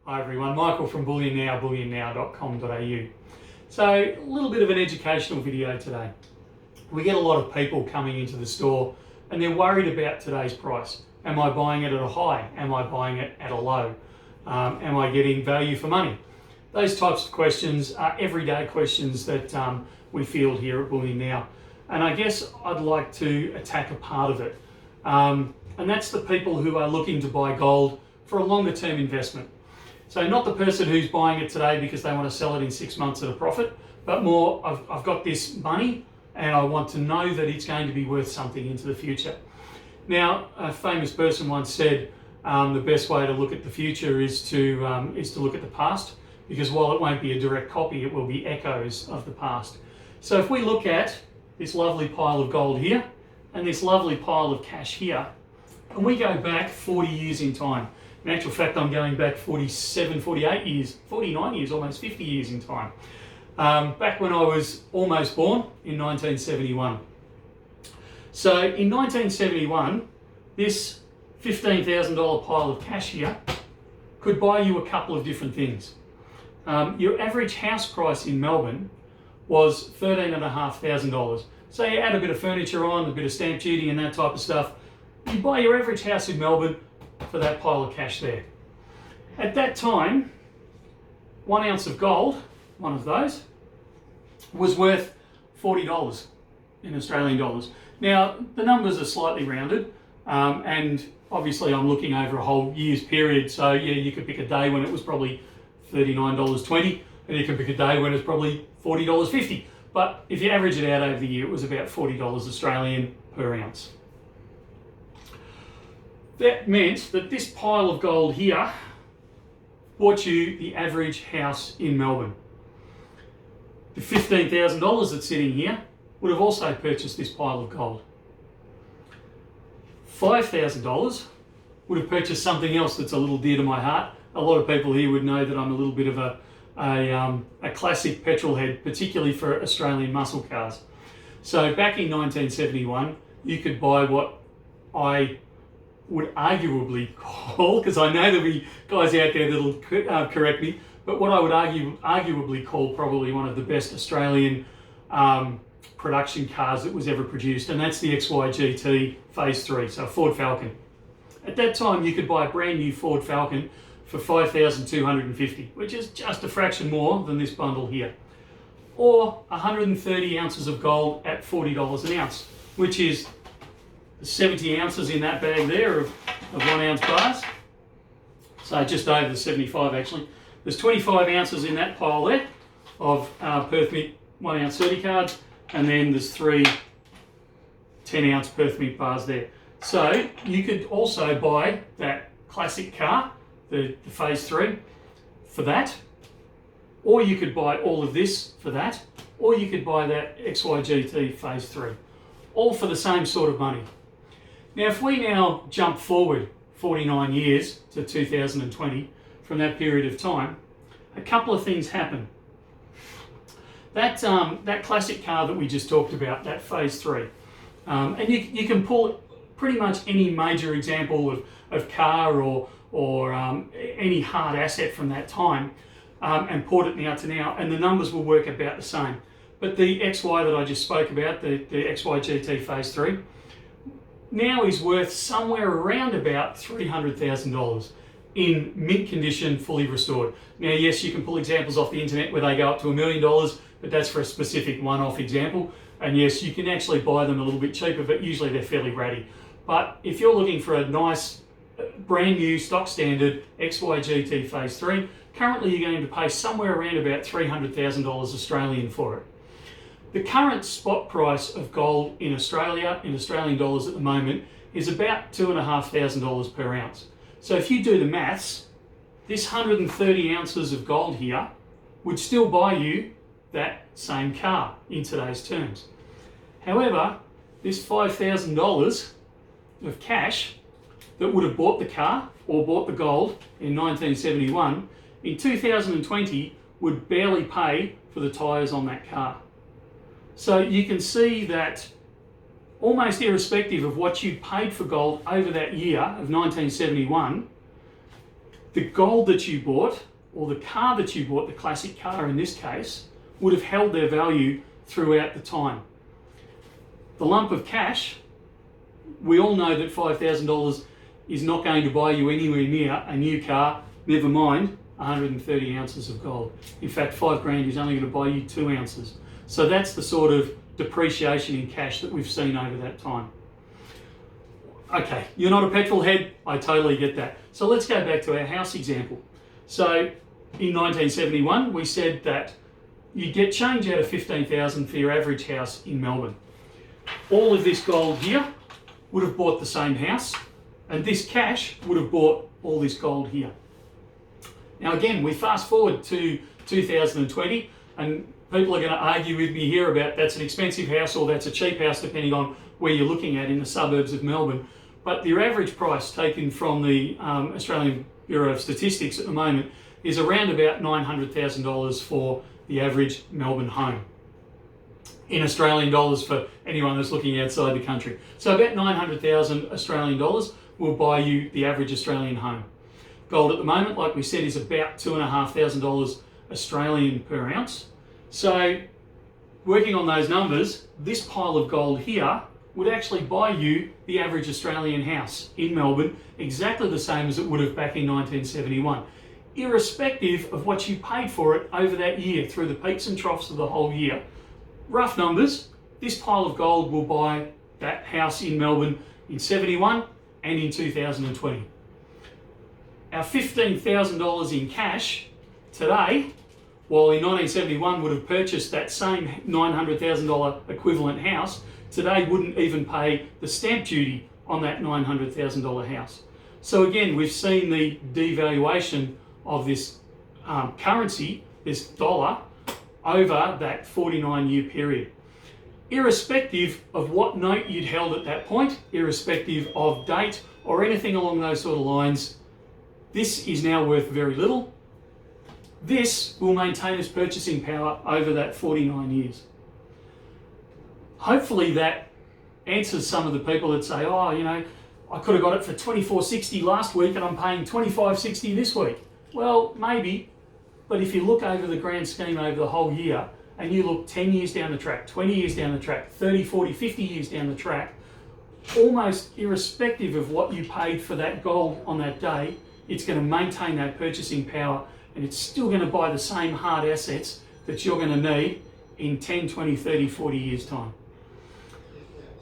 Hi everyone, Michael from Bullion Now, bullionnow.com.au. So, a little bit of an educational video today. We get a lot of people coming into the store and they're worried about today's price. Am I buying it at a high? Am I buying it at a low? Am I getting value for money? Those types of questions are everyday questions that we field here at Bullion Now. And I guess I'd like to attack a part of it. And that's the people who are looking to buy gold for a longer term investment. So not the person who's buying it today because they want to sell it in 6 months at a profit, but more, I've got this money and I want to know that it's going to be worth something into the future. Now, a famous person once said the best way to look at the future is to look at the past, because while it won't be a direct copy, it will be echoes of the past. So if we look at this lovely pile of gold here and this lovely pile of cash here, and we go back 40 years in time. In actual fact, I'm going back 47, 48 years, 49 years, almost 50 years in time. Back when I was almost born in 1971. So in 1971, this $15,000 pile of cash here could buy you a couple of different things. Your average house price in Melbourne was $13,500. So you add a bit of furniture on, a bit of stamp duty and that type of stuff, you buy your average house in Melbourne for that pile of cash there. At that time, 1 ounce of gold, one of those, was worth $40 in Australian dollars. Now, the numbers are slightly rounded, and obviously I'm looking over a whole year's period, so yeah, you could pick a day when it was probably $39.20, and you can pick a day when it's probably $40.50. But if you average it out over the year, it was about $40 Australian per ounce. That meant that this pile of gold here bought you the average house in Melbourne. The $15,000 that's sitting here would have also purchased this pile of gold. $5,000 would have purchased something else that's a little dear to my heart. A lot of people here would know that I'm a little bit of a classic petrol head, particularly for Australian muscle cars. So back in 1971, you could buy what I would arguably call, because I know there'll be guys out there that'll correct me, but what I would arguably call probably one of the best Australian production cars that was ever produced, and that's the XYGT Phase 3, so Ford Falcon. At that time, you could buy a brand new Ford Falcon for $5,250, which is just a fraction more than this bundle here. Or 130 ounces of gold at $40 an ounce, which is 70 ounces in that bag there of 1 ounce bars. So just over the 75 actually. There's 25 ounces in that pile there of Perth Mint 1 ounce 30 cards, and then there's 3 10 ounce Perth Mint bars there. So you could also buy that classic car, the Phase 3, for that, or you could buy all of this for that, or you could buy that XYGT Phase 3, all for the same sort of money. Now, if we now jump forward 49 years to 2020, from that period of time, a couple of things happen. That classic car that we just talked about, that Phase 3, and you can pull pretty much any major example of car or any hard asset from that time and port it now to now, and the numbers will work about the same. But the XY that I just spoke about, the XYGT Phase 3, now is worth somewhere around about $300,000 in mint condition, fully restored. Now, yes, you can pull examples off the internet where they go up to $1 million, but that's for a specific one-off example. And yes, you can actually buy them a little bit cheaper, but usually they're fairly ratty. But if you're looking for a nice, brand new, stock standard XYGT Phase 3, currently you're going to pay somewhere around about $300,000 Australian for it. The current spot price of gold in Australia, in Australian dollars at the moment, is about $2,500 per ounce. So if you do the maths, this 130 ounces of gold here would still buy you that same car in today's terms. However, this $5,000 of cash that would have bought the car or bought the gold in 1971, in 2020 would barely pay for the tyres on that car. So you can see that almost irrespective of what you paid for gold over that year of 1971, the gold that you bought, or the car that you bought, the classic car in this case, would have held their value throughout the time. The lump of cash, we all know that $5,000 is not going to buy you anywhere near a new car, never mind 130 ounces of gold. In fact, $5,000 is only going to buy you 2 ounces. So that's the sort of depreciation in cash that we've seen over that time. Okay, you're not a petrol head, I totally get that. So let's go back to our house example. So in 1971, we said that you get change out of $15,000 for your average house in Melbourne. All of this gold here would have bought the same house, and this cash would have bought all this gold here. Now again, we fast forward to 2020, and people are going to argue with me here about that's an expensive house or that's a cheap house, depending on where you're looking at in the suburbs of Melbourne. But the average price taken from the Australian Bureau of Statistics at the moment is around about $900,000 for the average Melbourne home. In Australian dollars for anyone that's looking outside the country. So about 900,000 Australian dollars will buy you the average Australian home. Gold at the moment, like we said, is about $2,500 Australian per ounce. So working on those numbers, this pile of gold here would actually buy you the average Australian house in Melbourne, exactly the same as it would have back in 1971, irrespective of what you paid for it over that year, through the peaks and troughs of the whole year. Rough numbers, this pile of gold will buy that house in Melbourne in 71 and in 2020. Our $15,000 in cash today, while in 1971 would have purchased that same $900,000 equivalent house, today wouldn't even pay the stamp duty on that $900,000 house. So again, we've seen the devaluation of this currency, this dollar, over that 49-year period. Irrespective of what note you'd held at that point, irrespective of date or anything along those sort of lines, this is now worth very little. This will maintain its purchasing power over that 49 years. Hopefully that answers some of the people that say, oh, you know, I could have got it for $24.60 last week and I'm paying $25.60 this week. Well, maybe, but if you look over the grand scheme over the whole year, and you look 10 years down the track, 20 years down the track, 30, 40, 50 years down the track, almost irrespective of what you paid for that gold on that day, it's going to maintain that purchasing power, and it's still going to buy the same hard assets that you're going to need in 10, 20, 30, 40 years' time.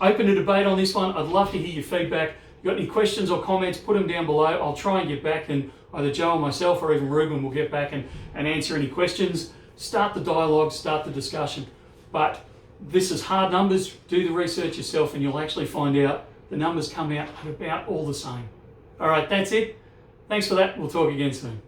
Open a debate on this one. I'd love to hear your feedback. If you've got any questions or comments, put them down below. I'll try and get back, and either Joe or myself or even Ruben will get back and answer any questions. Start the dialogue, start the discussion. But this is hard numbers. Do the research yourself and you'll actually find out the numbers come out at about all the same. All right, that's it. Thanks for that. We'll talk again soon.